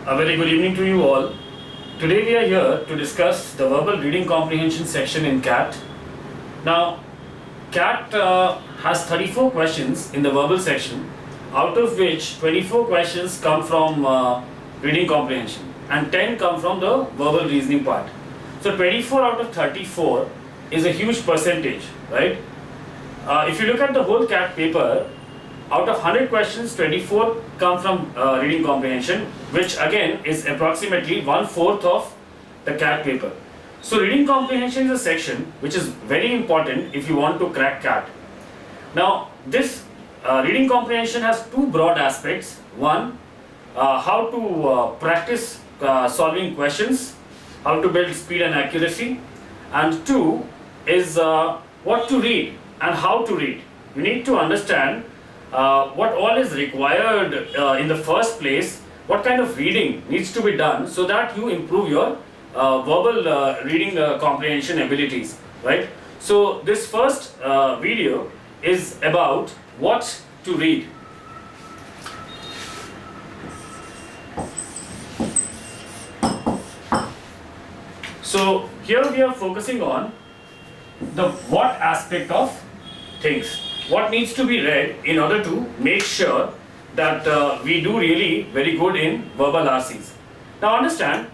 A very good evening to you all. Today we are here to discuss the verbal reading comprehension section in CAT. Now, CAT has 34 questions in the verbal section, out of which 24 questions come from reading comprehension and 10 come from the verbal reasoning part. So 24 out of 34 is a huge percentage, right? If you look at the whole CAT paper, out of 100 questions, 24 come from reading comprehension, which again is approximately 1/4 of the CAT paper. So reading comprehension is a section which is very important if you want to crack CAT. Now this reading comprehension has two broad aspects. One, how to practice solving questions, how to build speed and accuracy, and two is what to read and how to read. You need to understand what all is required in the first place, what kind of reading needs to be done so that you improve your verbal reading comprehension abilities, right? So this first video is about what to read. So here we are focusing on the what aspect of things. What needs to be read in order to make sure that we do really very good in verbal RCs. Now understand,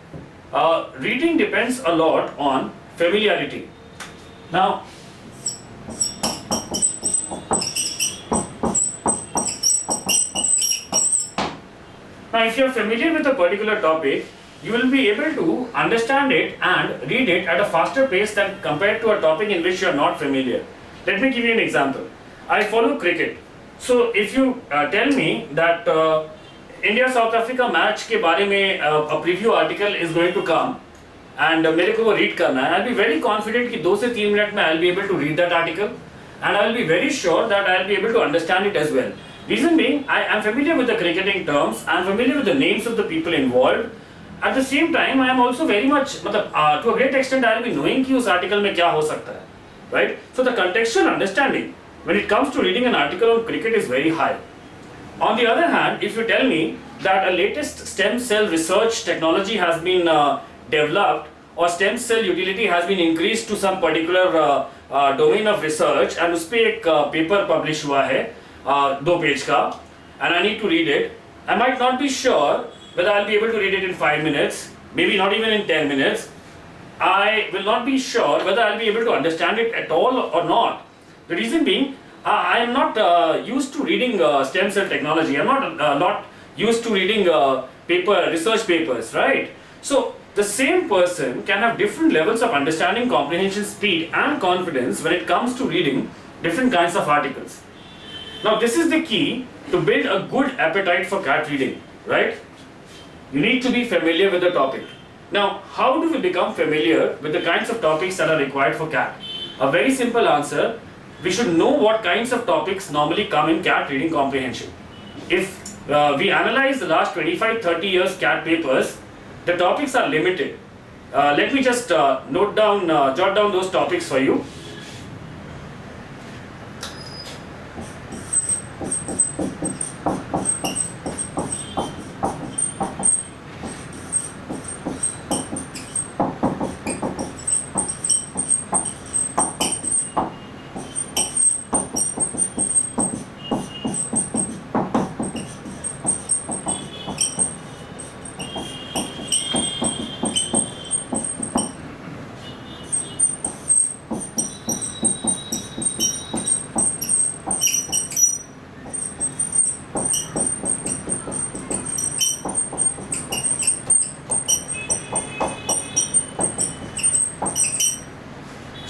reading depends a lot on familiarity. Now, if you are familiar with a particular topic, you will be able to understand it and read it at a faster pace than compared to a topic in which you are not familiar. Let me give you an example. I follow cricket. So if you tell me that India-South Africa match के बारे में a preview article is going to come and मेरे को वो read करना है, I'll be very confident कि 2 से 3 मिनट में I'll be able to read that article and I'll be very sure that I'll be able to understand it as well. Reason being, I am familiar with the cricketing terms, I am familiar with the names of the people involved. At the same time, I am also very much, मतलब to a great extent, I'll be knowing कि उस article में क्या हो सकता है, right? So the contextual understanding when it comes to reading an article on cricket is very high. On the other hand, if you tell me that a latest stem cell research technology has been developed or stem cell utility has been increased to some particular domain of research and उस पे एक paper publish हुआ है 2 page का and I need to read it, I might not be sure whether I'll be able to read it in 5 minutes, maybe not even in 10 minutes. I will not be sure whether I'll be able to understand it at all or not. The reason being, I am not used to reading stem cell technology. I am not used to reading research papers, right? So the same person can have different levels of understanding, comprehension, speed and confidence when it comes to reading different kinds of articles. Now this is the key to build a good appetite for CAT reading, right? You need to be familiar with the topic. Now, how do we become familiar with the kinds of topics that are required for CAT? A very simple answer. We should know what kinds of topics normally come in CAT reading comprehension. If we analyze the last 25-30 years CAT papers, the topics are limited. Let me just jot down those topics for you.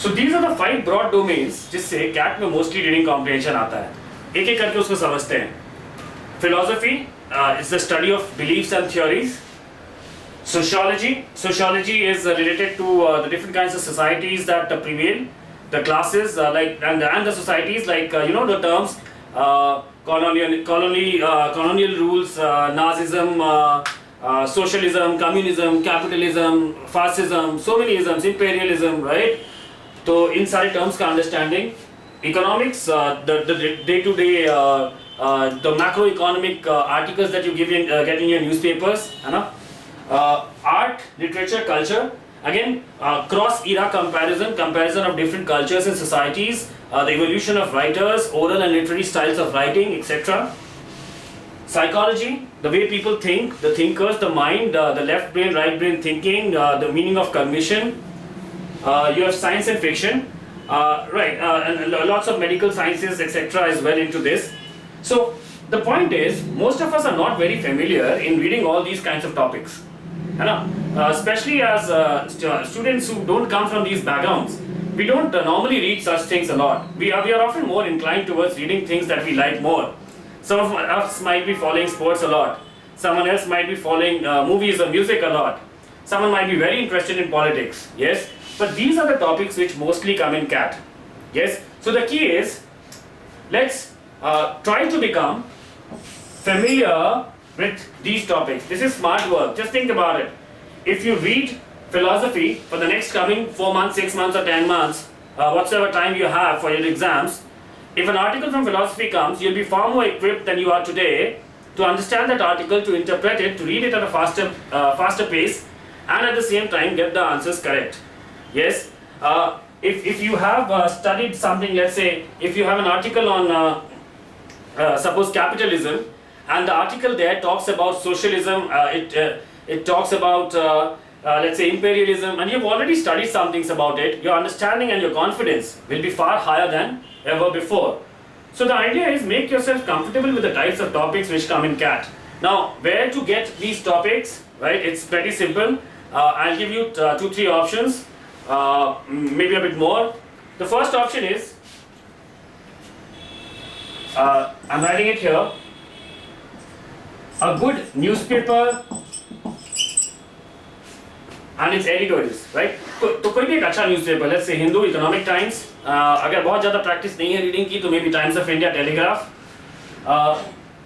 So these are the 5 broad domains जिससे CAT में mostly reading comprehension आता है. एक एक करके उसको समझते हैं. Philosophy is the study of beliefs and theories. Sociology is related to the different kinds of societies that prevail, the classes and the societies the terms colonial rules, Nazism, socialism, communism, capitalism, fascism, so many isms, imperialism, right? तो इन सारे terms का understanding, economics, the day to day the macroeconomic articles that you get in your newspapers, है ना, art, literature, culture. Again, cross-era comparison of different cultures and societies, the evolution of writers, oral and literary styles of writing, etc. Psychology, the way people think, the thinkers, the mind, the left brain, right brain thinking, the meaning of cognition. You have science and fiction, and lots of medical sciences, etc. as well into this. So the point is, most of us are not very familiar in reading all these kinds of topics. Especially as students who don't come from these backgrounds, we don't normally read such things a lot. We are often more inclined towards reading things that we like more. Some of us might be following sports a lot. Someone else might be following movies or music a lot. Someone might be very interested in politics. Yes, but these are the topics which mostly come in CAT. Yes, so the key is, let's try to become familiar with these topics. This is smart work. Just think about it. If you read philosophy for the next coming 4 months, 6 months or 10 months, whatsoever time you have for your exams, if an article from philosophy comes, you'll be far more equipped than you are today to understand that article, to interpret it, to read it at a faster pace, and at the same time get the answers correct. Yes, if you have studied something, let's say, if you have an article on, suppose capitalism, and the article there talks about socialism, it talks about let's say imperialism, and you've already studied some things about it, your understanding and your confidence will be far higher than ever before. So the idea is, make yourself comfortable with the types of topics which come in CAT. Now, where to get these topics, right? It's pretty simple. I'll give you 2-3 options, maybe a bit more. The first option is, I'm writing it here, a good newspaper and its editorials, right? तो कोई भी एक अच्छा newspaper, let's say Hindu, economic times, अगर बहुत ज़्यादा practice नहीं है रीडिंग की तो may be times of India, telegraph.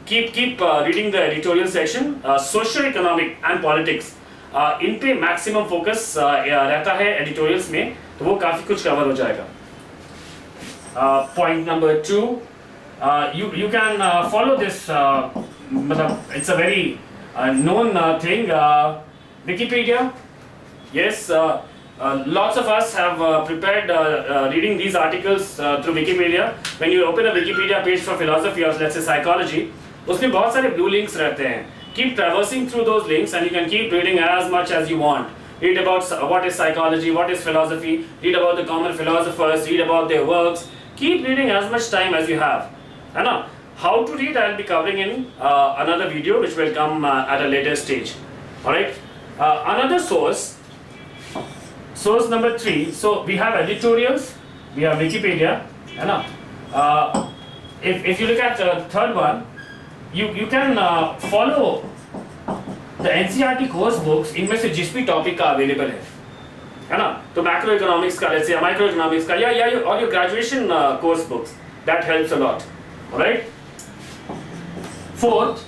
keep reading the editorial section. Social, economic and politics, इन पे मैक्सिमम फोकस रहता है एडिटोरियल्स में, तो वो काफ़ी कुछ कवर हो जाएगा. Point number 2, you can follow this, it's a very known thing, Wikipedia. Yes, lots of us have prepared reading these articles through Wikipedia. When you open a Wikipedia page for philosophy or let's say psychology, उसमें बहुत सारे blue links रहते हैं. Keep traversing through those links and you can keep reading as much as you want. Read about what is psychology, what is philosophy, read about the common philosophers, read about their works. Keep reading as much time as you have. How to read I'll be covering in another video which will come at a later stage. Alright. Another source number 3. So we have editorials, we have Wikipedia. If you look at the third one, you can follow the NCERT course books. इनमें से जिस भी topic का available है ना, तो macro economics का, let's say micro economics का, या और your graduation course books, that helps a lot. Alright. Fourth,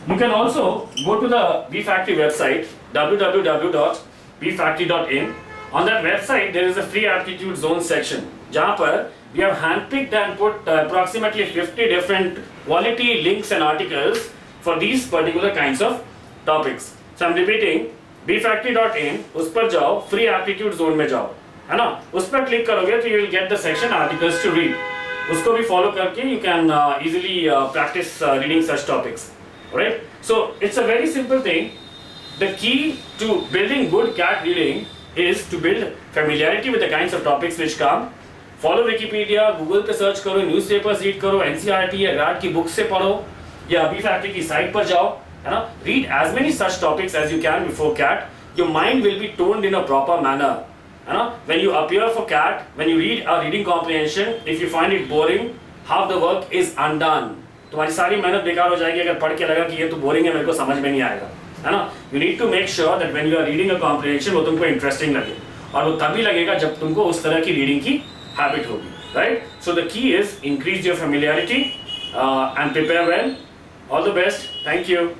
you can also go to the BFactory website, www.bfactory.in. On that website, there is a free aptitude zone section, जहाँ पर we have handpicked and put approximately 50 different quality links and articles for these particular kinds of topics. So I'm repeating, bfactory.in, उस पर जाओ, free aptitude zone में जाओ, है ना? उस पर क्लिक करोगे तो you will get the section articles to read. उसको भी follow करके you can easily practice reading such topics. Alright? So it's a very simple thing. The key to building good CAT reading is to build familiarity with the kinds of topics which come. Follow Wikipedia, Google पे search करो, newspapers read करो, NCERT या RAT की book से पढ़ो, या BFactory की site पर जाओ, है ना? Read as many such topics as you can before CAT. Your mind will be toned in a proper manner. है ना? When you appear for CAT, when you read a reading comprehension, if you find it boring, half the work is undone. तुम्हारी सारी मेहनत बेकार हो जाएगी अगर पढ़ के लगा कि ये तो बोरिंग है, मेरे को समझ में नहीं आएगा, है ना? You need to make sure that when you are reading a comprehension, वो तुमको interesting लगे, और वो तभी लगेगा जब तुमको उस तरह की रीडिंग की habit होगी, right? So the key is increase your familiarity and prepare well. All the best. Thank you.